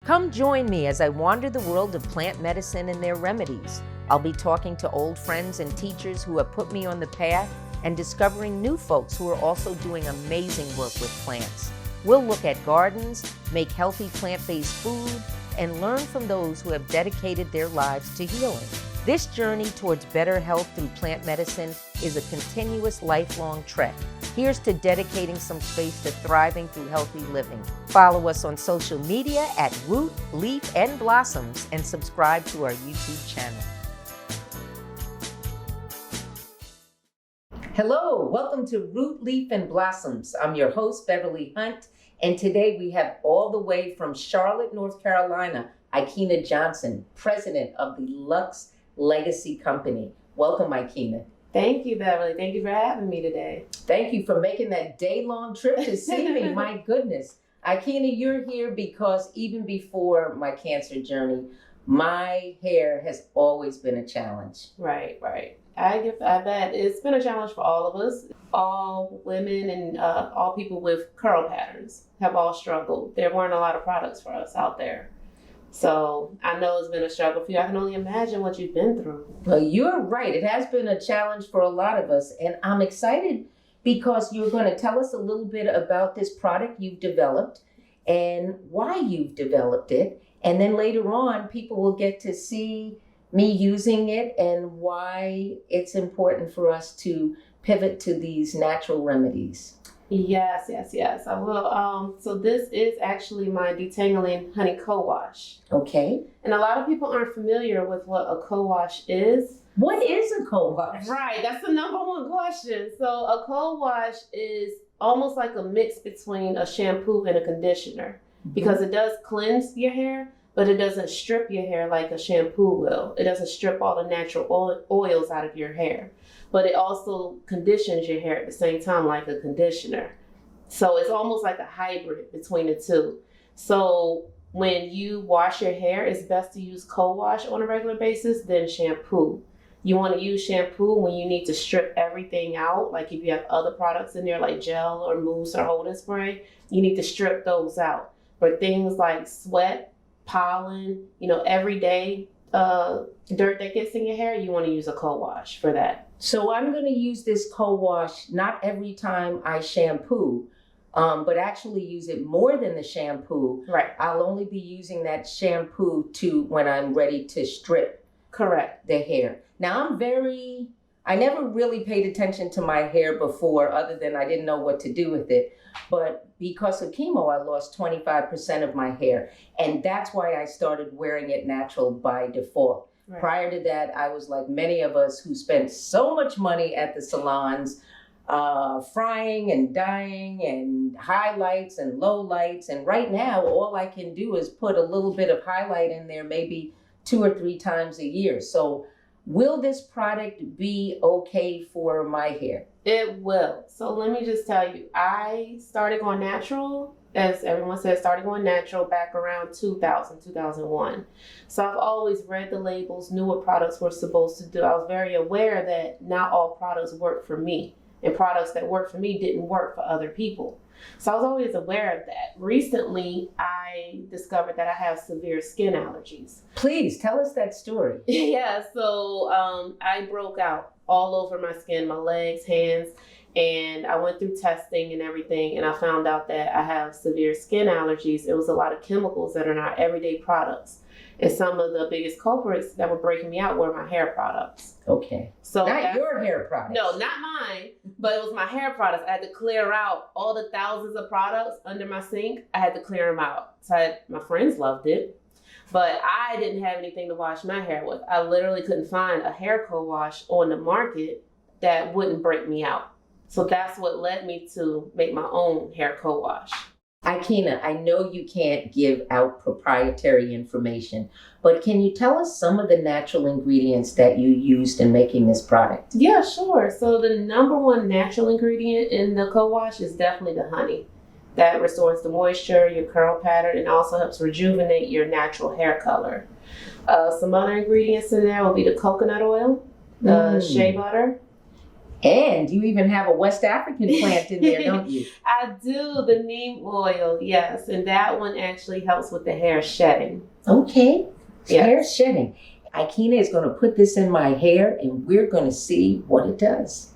Come join me as I wander the world of plant medicine and their remedies. I'll be talking to old friends and teachers who have put me on the path and discovering new folks who are also doing amazing work with plants. We'll look at gardens, make healthy plant-based food, and learn from those who have dedicated their lives to healing. This journey towards better health through plant medicine is a continuous, lifelong trek. Here's to dedicating some space to thriving through healthy living. Follow us on social media at Root, Leaf, and Blossoms, and subscribe to our YouTube channel. Hello, welcome to Root, Leaf, and Blossoms. I'm your host, Beverly Hunt, and today we have all the way from Charlotte, North Carolina, Ikena Johnson, president of the Lux Legacy Company. Welcome, Ikena. Thank you, Beverly. Thank you for having me today. Thank you for making that day-long trip to see me. My goodness. Ikena, you're here because even before my cancer journey, my hair has always been a challenge. Right. I bet it's been a challenge for all of us. All women and all people with curl patterns have all struggled. There weren't a lot of products for us out there. So I know it's been a struggle for you. I can only imagine what you've been through. Well, you're right. It has been a challenge for a lot of us. And I'm excited because you're going to tell us a little bit about this product you've developed and why you've developed it. And then later on, people will get to see me using it and why it's important for us to pivot to these natural remedies. Yes, I will. So this is actually my detangling honey co-wash. Okay. And a lot of people aren't familiar with what a co-wash is. What is a co-wash? Right, that's the number one question. So a co-wash is almost like a mix between a shampoo and a conditioner because it does cleanse your hair, but it doesn't strip your hair like a shampoo will. It doesn't strip all the natural oils out of your hair, but it also conditions your hair at the same time like a conditioner. So it's almost like a hybrid between the two. So when you wash your hair, it's best to use co-wash on a regular basis than shampoo. You want to use shampoo when you need to strip everything out, like if you have other products in there like gel or mousse or holding spray, you need to strip those out. For things like sweat, pollen, everyday dirt that gets in your hair, you want to use a co-wash for that. So I'm going to use this co-wash not every time I shampoo, but actually use it more than the shampoo. Right. I'll only be using that shampoo when I'm ready to strip. Correct. The hair. Now I never really paid attention to my hair before other than I didn't know what to do with it. But because of chemo, I lost 25% of my hair. And that's why I started wearing it natural by default. Right. Prior to that, I was like many of us who spent so much money at the salons, frying and dyeing and highlights and lowlights. And right now, all I can do is put a little bit of highlight in there, maybe 2 or 3 times a year. So will this product be okay for my hair? It will. So let me just tell you, I started going natural, as everyone says, started going natural back around 2000, 2001. So I've always read the labels, knew what products were supposed to do. I was very aware that not all products work for me, and products that work for me didn't work for other people. So I was always aware of that. Recently, I discovered that I have severe skin allergies. Please tell us that story. Yeah, so I broke out all over my skin, my legs, hands, and I went through testing and everything, and I found out that I have severe skin allergies. It was a lot of chemicals that are in our everyday products. And some of the biggest culprits that were breaking me out were my hair products. Okay. So not your hair products. No, not mine, but it was my hair products. I had to clear out all the thousands of products under my sink. I had to clear them out. So my friends loved it, but I didn't have anything to wash my hair with. I literally couldn't find a hair co-wash on the market that wouldn't break me out. So that's what led me to make my own hair co-wash. Ikena, I know you can't give out proprietary information, but can you tell us some of the natural ingredients that you used in making this product? Yeah, sure. So the number one natural ingredient in the co-wash is definitely the honey. That restores the moisture, your curl pattern, and also helps rejuvenate your natural hair color. Some other ingredients in there will be the coconut oil, the shea butter, And you even have a West African plant in there, don't you? I do, the neem oil, yes. And that one actually helps with the hair shedding. Okay. Yes. Hair shedding. Ikena is going to put this in my hair and we're going to see what it does.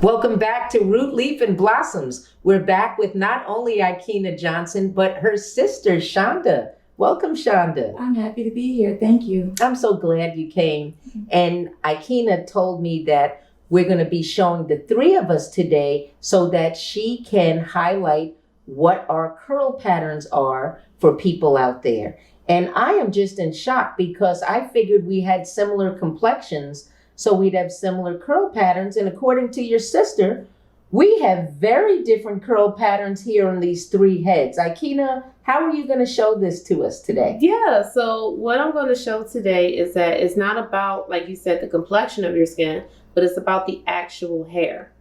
Welcome back to Root, Leaf, and Blossoms. We're back with not only Ikena Johnson, but her sister, Shonda. Welcome, Shonda. I'm happy to be here. Thank you. I'm so glad you came. And Ikena told me that we're going to be showing the three of us today so that she can highlight what our curl patterns are for people out there. And I am just in shock because I figured we had similar complexions, so we'd have similar curl patterns. And according to your sister, we have very different curl patterns here on these three heads. Ikena, how are you going to show this to us today? Yeah, so what I'm going to show today is that it's not about, like you said, the complexion of your skin, but it's about the actual hair.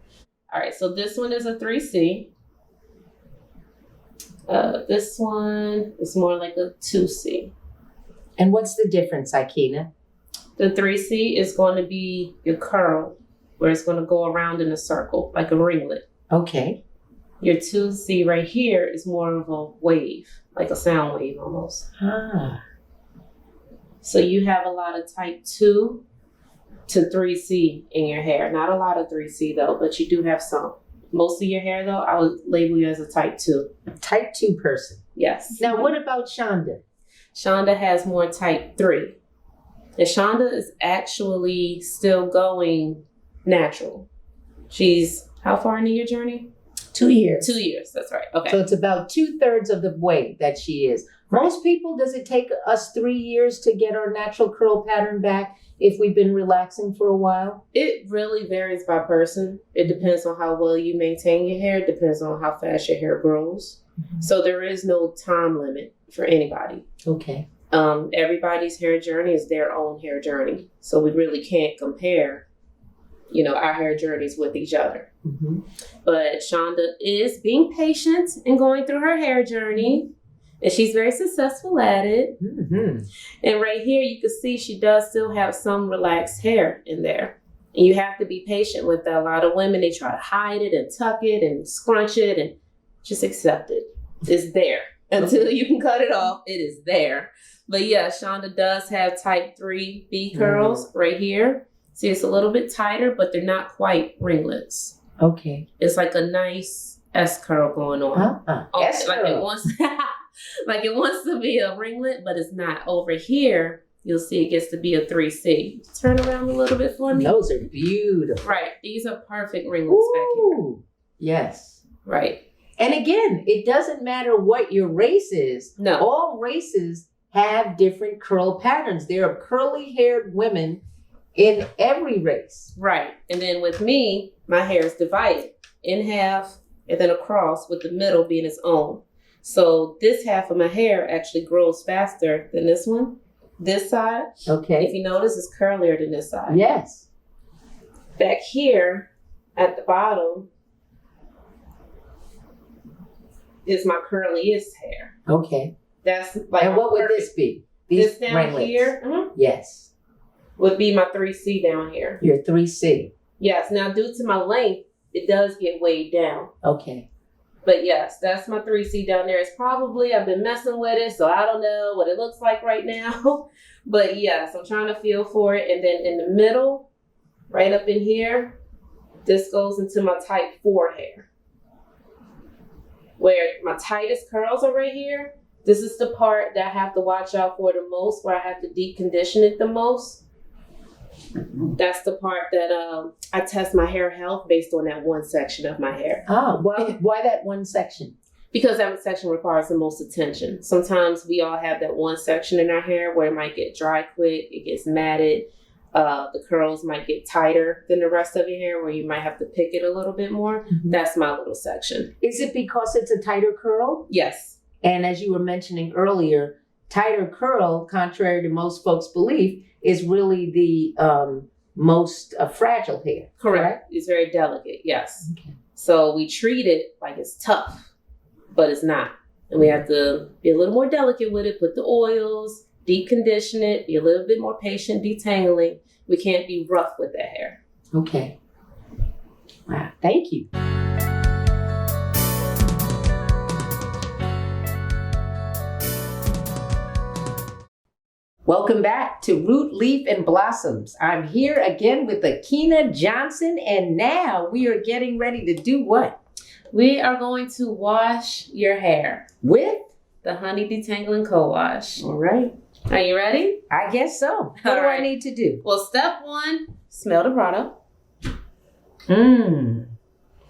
All right, so this one is a 3C. This one is more like a 2C. And what's the difference, Ikena? The 3C is going to be your curl, where it's going to go around in a circle, like a ringlet. Okay. Your 2C right here is more of a wave, like a sound wave almost. Ah. So you have a lot of type 2 to 3C in your hair. Not a lot of 3C though, but you do have some. Most of your hair though, I would label you as a type 2. Type 2 person. Yes. Now, what about Shonda? Shonda has more type 3. And Shonda is actually still going natural. She's how far into your journey? 2 years. 2 years, that's right. Okay. So it's about 2/3 of the way that she is. Most people, does it take us 3 years to get our natural curl pattern back if we've been relaxing for a while? It really varies by person. It depends on how well you maintain your hair. It depends on how fast your hair grows. Mm-hmm. So there is no time limit for anybody. Okay. Everybody's hair journey is their own hair journey. So we really can't compare, our hair journeys with each other. Mm-hmm. But Shonda is being patient and going through her hair journey. And she's very successful at it. Mm-hmm. And right here, you can see she does still have some relaxed hair in there. And you have to be patient with that. A lot of women, they try to hide it and tuck it and scrunch it and just accept it. It's there. Until you can cut it off, it is there. But yeah, Shonda does have type 3B curls right here. See, it's a little bit tighter, but they're not quite ringlets. Okay. It's like a nice S curl going on. S curl. Like it wants to be a ringlet, but it's not. Over here, you'll see it gets to be a 3C. Turn around a little bit for me. Those are beautiful. Right. These are perfect ringlets back here. Yes. Right. And again, it doesn't matter what your race is. No. All races have different curl patterns. There are curly-haired women in every race. Right. And then with me, my hair is divided in half and then across, with the middle being its own. So this half of my hair actually grows faster than this one. This side, Okay. if you notice, is curlier than this side. Yes. Back here at the bottom is my curliest hair. Okay. That's like, And what would this be? These this down ringlets. here Yes. would be my 3C down here. Your 3C. Yes. Now, due to my length, it does get weighed down. Okay. But yes, that's my 3C down there. It's probably, I've been messing with it, so I don't know what it looks like right now. But yes, I'm trying to feel for it. And then in the middle, right up in here, this goes into my type 4 hair. Where my tightest curls are right here. This is the part that I have to watch out for the most, where I have to deep condition it the most. That's the part that I test my hair health based on that one section of my hair. Oh, why that one section? Because that section requires the most attention. Sometimes we all have that one section in our hair where it might get dry quick, it gets matted. The curls might get tighter than the rest of your hair, where you might have to pick it a little bit more. Mm-hmm. That's my little section. Is it because it's a tighter curl? Yes. And as you were mentioning earlier, tighter curl, contrary to most folks' belief, is really the most fragile hair. Correct. It's very delicate. Yes. Okay. So we treat it like it's tough, but it's not. And we have to be a little more delicate with it, put the oils, deep condition it, be a little bit more patient detangling. We can't be rough with that hair. Okay. Wow. Thank you. Welcome back to Root, Leaf, and Blossoms. I'm here again with Akina Johnson, and now we are getting ready to do what? We are going to wash your hair With? the Honey Detangling Co-Wash. All right. Are you ready? I guess so. What do I need to do? Well, step 1, smell the product.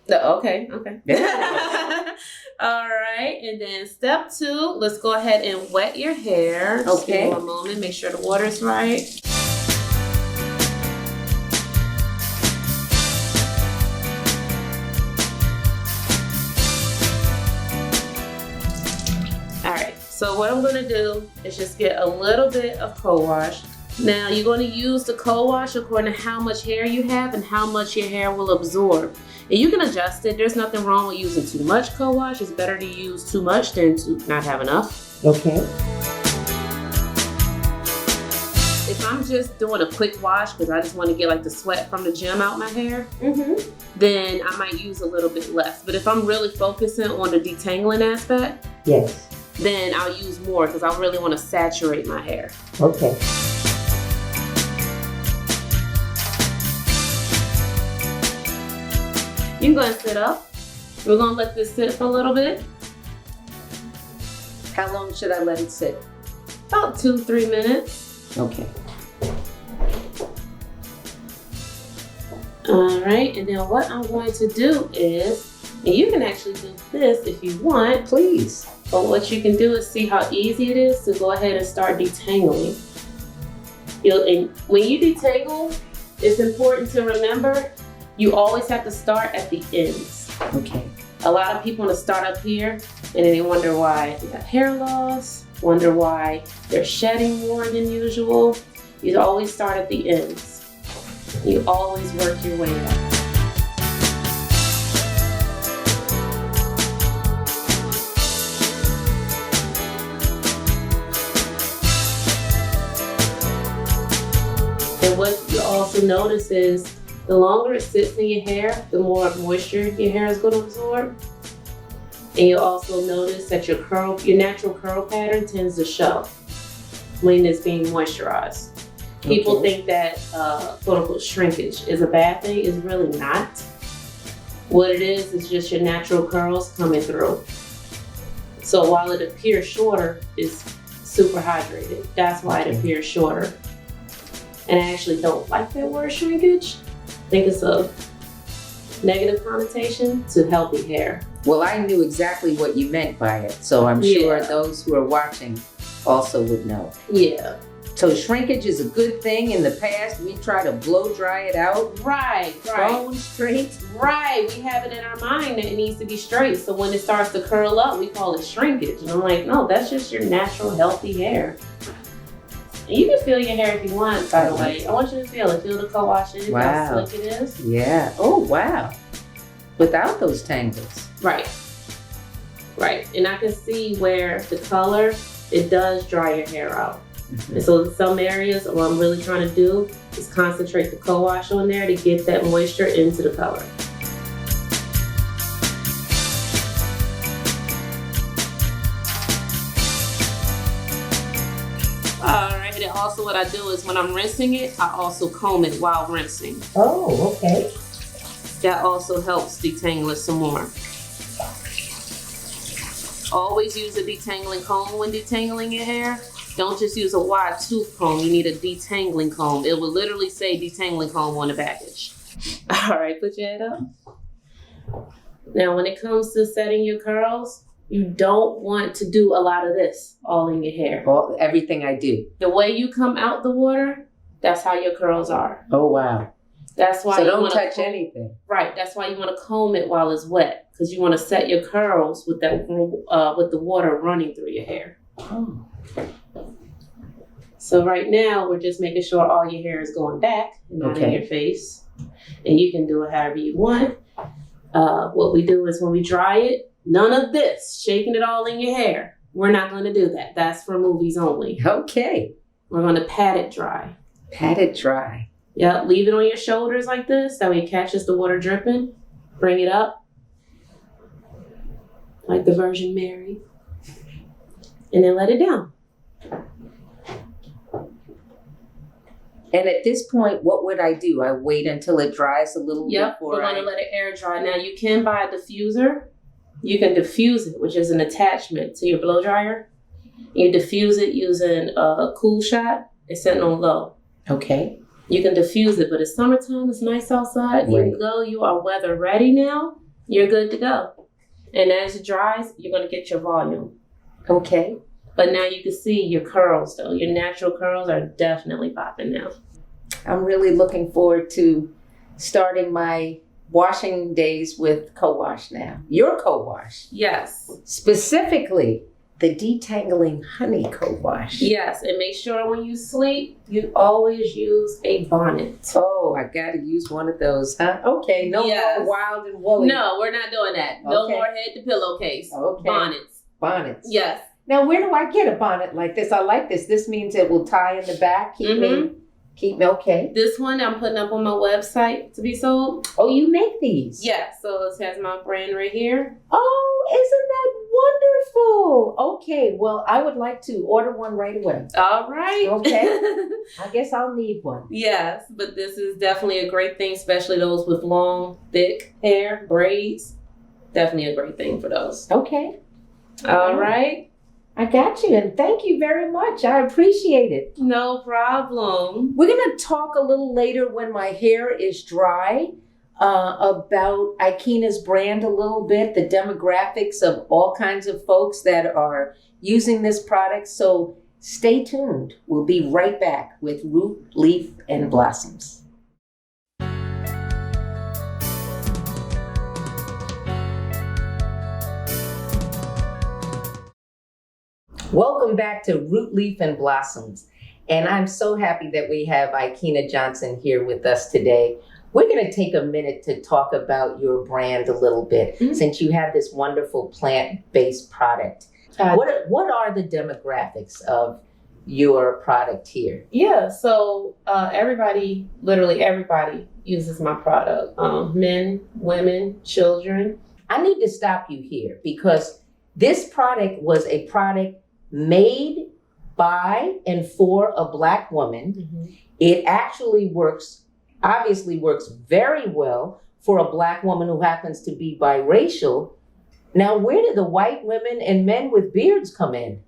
Okay. Yeah. All right, and then step 2, let's go ahead and wet your hair. Just Okay. give me 1 moment, make sure the water's right. All right, so what I'm gonna do is just get a little bit of co-wash. Now you're gonna use the co-wash according to how much hair you have and how much your hair will absorb. And you can adjust it. There's nothing wrong with using too much co-wash. It's better to use too much than to not have enough. Okay. If I'm just doing a quick wash because I just want to get like the sweat from the gym out my hair, then I might use a little bit less. But if I'm really focusing on the detangling aspect, Yes. then I'll use more because I really want to saturate my hair. Okay. You can go and sit up. We're gonna let this sit for a little bit, How long should I let it sit? about 2-3 minutes. Okay. All right, and then what I'm going to do is, and you can actually do this if you want, Please. but what you can do is see how easy it is to go ahead and start detangling. And when you detangle, it's important to remember you always have to start at the ends. Okay. A lot of people want to start up here and then they wonder why they have hair loss, wonder why they're shedding more than usual. You always start at the ends. You always work your way up. And what you also notice is the longer it sits in your hair, the more moisture your hair is going to absorb. And you'll also notice that your natural curl pattern tends to show when it's being moisturized. People think that quote unquote shrinkage is a bad thing. It's really not. What it is just your natural curls coming through. So while it appears shorter, it's super hydrated. That's why it appears shorter. And I actually don't like that word shrinkage. I think it's a negative connotation to healthy hair. Well, I knew exactly what you meant by it, so I'm sure those who are watching also would know. Yeah. So shrinkage is a good thing. In the past, we try to blow dry it out. Right. Bone straight. Right. We have it in our mind that it needs to be straight. So when it starts to curl up, we call it shrinkage. And I'm like, no, that's just your natural healthy hair. And you can feel your hair if you want, by the way. I want you to feel it. Feel the co-wash in it, how slick it is. Yeah. Oh, wow. Without those tangles. Right. And I can see where the color, it does dry your hair out. And so in some areas, what I'm really trying to do is concentrate the co-wash on there to get that moisture into the color. All right, and also what I do is when I'm rinsing it, I also comb it while rinsing. Oh, okay. That also helps detangle it some more. Always use a detangling comb when detangling your hair. Don't just use a wide tooth comb. You need a detangling comb. It will literally say detangling comb on the package. All right, put your head up. Now, when it comes to setting your curls, you don't want to do a lot of this all in your hair. Everything I do. The way you come out the water, that's how your curls are. Oh, wow. That's why so you don't want touch anything. Right. That's why you want to comb it while it's wet, because you want to set your curls with that with the water running through your hair. Oh. So right now we're just making sure all your hair is going back and not in your face, and you can do it however you want. What we do is when we dry it, None of this, shaking it all in your hair. We're not going to do that. That's for movies only. Okay. We're going to pat it dry. Pat it dry. Yep, leave it on your shoulders like this. That way it catches the water dripping. Bring it up. Like the Virgin Mary. And then let it down. And at this point, what would I do? I wait until it dries a little Yep, before we're going to let it air dry. Now, you can buy a diffuser. You can diffuse it, which is an attachment to your blow dryer. You diffuse it using a cool shot. It's setting on low. Okay. You can diffuse it, but it's summertime. It's nice outside. You can go. You are weather ready now. You're good to go. And as it dries, you're going to get your volume. Okay. But now you can see your curls, though. Your natural curls are definitely popping now. I'm really looking forward to starting my washing days with co-wash now. Your co-wash. Yes. Specifically, the detangling honey co-wash. Yes, and make sure when you sleep, you always use a bonnet. Oh, I gotta use one of those, huh? Okay, no more wild and woolly. No, we're not doing that. No Okay. more head to pillowcase. Okay. Bonnets. Bonnets. Yes. Now, where do I get a bonnet like this? I like this. This means it will tie in the back, keep me okay. This one I'm putting up on my website to be sold. Oh, you make these? Yeah, so it has my brand right here. Oh, isn't that wonderful? Okay, well, I would like to order one right away. All right. Okay. I guess I'll need one. Yes, but this is definitely a great thing, especially those with long, thick hair, braids. Definitely a great thing for those. Okay. All right. I got you, and thank you very much. I appreciate it. No problem. We're going to talk a little later when my hair is dry about Ikeena's brand a little bit, the demographics of all kinds of folks that are using this product. So stay tuned. We'll be right back with Root, Leaf, and Blossoms. Welcome back to Root, Leaf, and Blossoms. And I'm so happy that we have Ikeena Johnson here with us today. We're going to take a minute to talk about your brand a little bit, since you have this wonderful plant-based product. What are the demographics of your product here? Yeah, so literally everybody uses my product. Men, women, children. I need to stop you here because this product was a product made by and for a Black woman. Mm-hmm. It actually obviously works very well for a Black woman who happens to be biracial. Now, where did the white women and men with beards come in?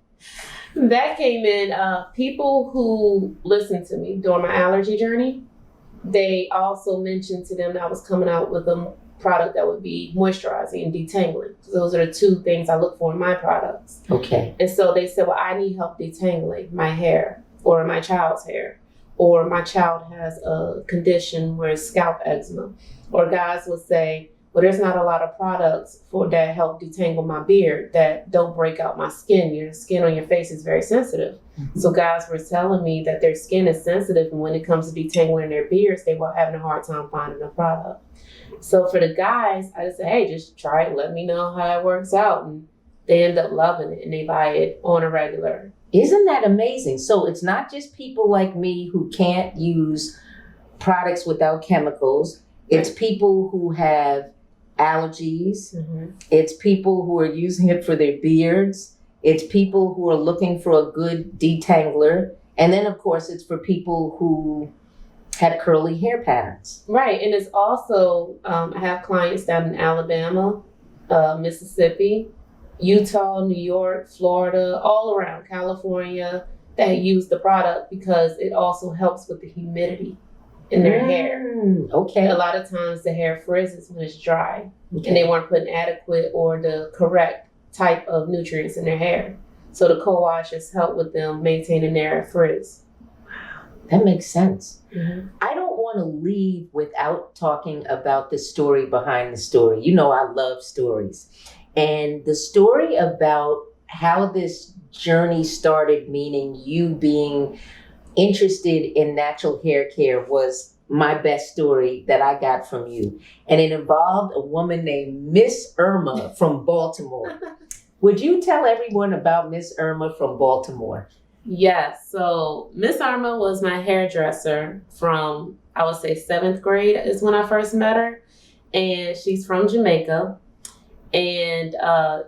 That came in, people who listened to me during my allergy journey, they also mentioned to them that I was coming out with a product that would be moisturizing and detangling. So those are the two things I look for in my products. Okay. And so they said, well, I need help detangling my hair or my child's hair, or my child has a condition where it's scalp eczema. Or guys would say, well, there's not a lot of products that help detangle my beard that don't break out my skin. Your skin on your face is very sensitive. Mm-hmm. So guys were telling me that their skin is sensitive, and when it comes to detangling their beards, they were having a hard time finding a product. So for the guys, I just say, hey, just try it. Let me know how it works out. And they end up loving it, and they buy it on a regular. Isn't that amazing? So it's not just people like me who can't use products without chemicals. It's people who have allergies. Mm-hmm. It's people who are using it for their beards. It's people who are looking for a good detangler. And then, of course, it's for people who have curly hair patterns. Right. And it's also, I have clients down in Alabama, Mississippi, Utah, New York, Florida, all around California that use the product because it also helps with the humidity in their hair. Okay. A lot of times the hair frizzes when it's dry, and they weren't putting adequate or the correct type of nutrients in their hair. So the co-washes help with them maintaining their frizz. That makes sense. Mm-hmm. I don't want to leave without talking about the story behind the story. You know, I love stories. And the story about how this journey started, meaning you being interested in natural hair care was my best story that I got from you. And it involved a woman named Miss Irma from Baltimore. Would you tell everyone about Miss Irma from Baltimore? Yes. So Miss Irma was my hairdresser from, I would say, 7th grade is when I first met her. And she's from Jamaica. And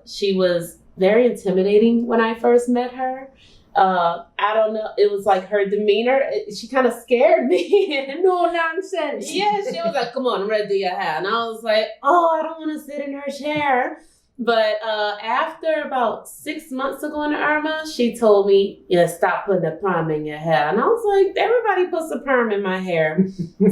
she was very intimidating when I first met her. I don't know. It was like her demeanor. She kind of scared me. No nonsense. Yeah, she was like, come on, I'm ready to do your hair. And I was like, oh, I don't want to sit in her chair. But after about 6 months of going to Irma, she told me, stop putting a perm in your hair. And I was like, everybody puts a perm in my hair.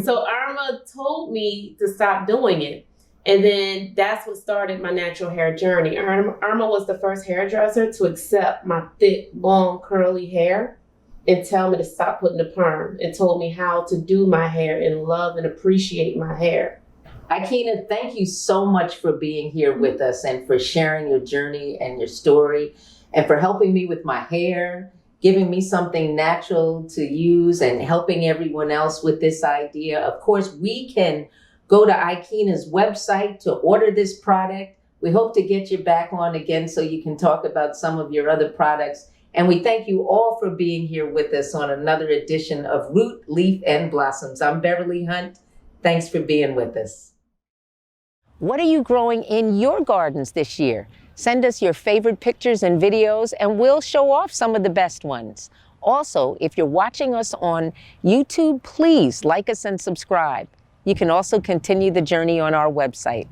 So Irma told me to stop doing it. And then that's what started my natural hair journey. Irma was the first hairdresser to accept my thick, long, curly hair and tell me to stop putting the perm, and told me how to do my hair and love and appreciate my hair. Ikena, thank you so much for being here with us and for sharing your journey and your story and for helping me with my hair, giving me something natural to use and helping everyone else with this idea. Of course, we can go to Ikena's website to order this product. We hope to get you back on again so you can talk about some of your other products. And we thank you all for being here with us on another edition of Root, Leaf, and Blossoms. I'm Beverly Hunt. Thanks for being with us. What are you growing in your gardens this year? Send us your favorite pictures and videos, and we'll show off some of the best ones. Also, if you're watching us on YouTube, please like us and subscribe. You can also continue the journey on our website.